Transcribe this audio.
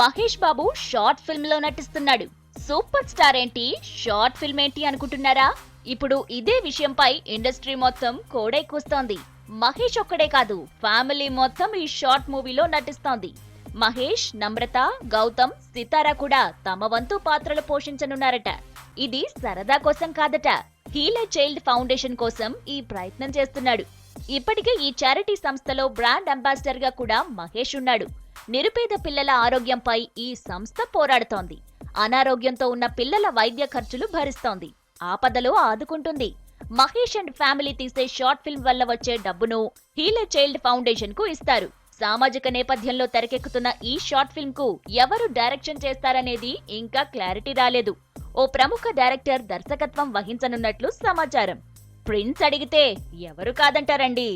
Mahesh Babu short film లో నటిస్తున్నాడు. Super star ఏంటి, షార్ట్ ఫిల్మ్ ఏంటి అనుకుంటున్నారా? ఇప్పుడు ఇదే విషయంపై ఇండస్ట్రీ మొత్తం కోడై కూస్తోంది. మహేష్ ఒక్కడే కాదు, ఫ్యామిలీ మొత్తం ఈ షార్ట్ మూవీలో నటిస్తోంది. మహేష్, నమ్రత, గౌతమ్, సితారా కూడా తమ వంతు పాత్రలు పోషించనున్నారట. ఇది సరదా కోసం కాదట, హీల్ ఏ చైల్డ్ ఫౌండేషన్ కోసం ఈ ప్రయత్నం చేస్తున్నాడు. ఇప్పటికే ఈ చారిటీ సంస్థలో బ్రాండ్ అంబాసిడర్ గా కూడా మహేష్ ఉన్నాడు. నిరుపేద పిల్లల ఆరోగ్యంపై ఈ సంస్థ పోరాడుతోంది. అనారోగ్యంతో ఉన్న పిల్లల వైద్య ఖర్చులు భరిస్తోంది, ఆపదలో ఆదుకుంటుంది. మహేష్ అండ్ ఫ్యామిలీ తీసే షార్ట్ ఫిల్మ్ వల్ల వచ్చే డబ్బును హీల్ ఏ చైల్డ్ ఫౌండేషన్ కు ఇస్తారు. సామాజిక నేపథ్యంలో తెరకెక్కుతున్న ఈ షార్ట్ ఫిల్మ్ కు ఎవరు డైరెక్షన్ చేస్తారనేది ఇంకా క్లారిటీ రాలేదు. ఓ ప్రముఖ డైరెక్టర్ దర్శకత్వం వహించనున్నట్లు సమాచారం. ప్రిన్స్ అడిగితే ఎవరు కాదంటారండి.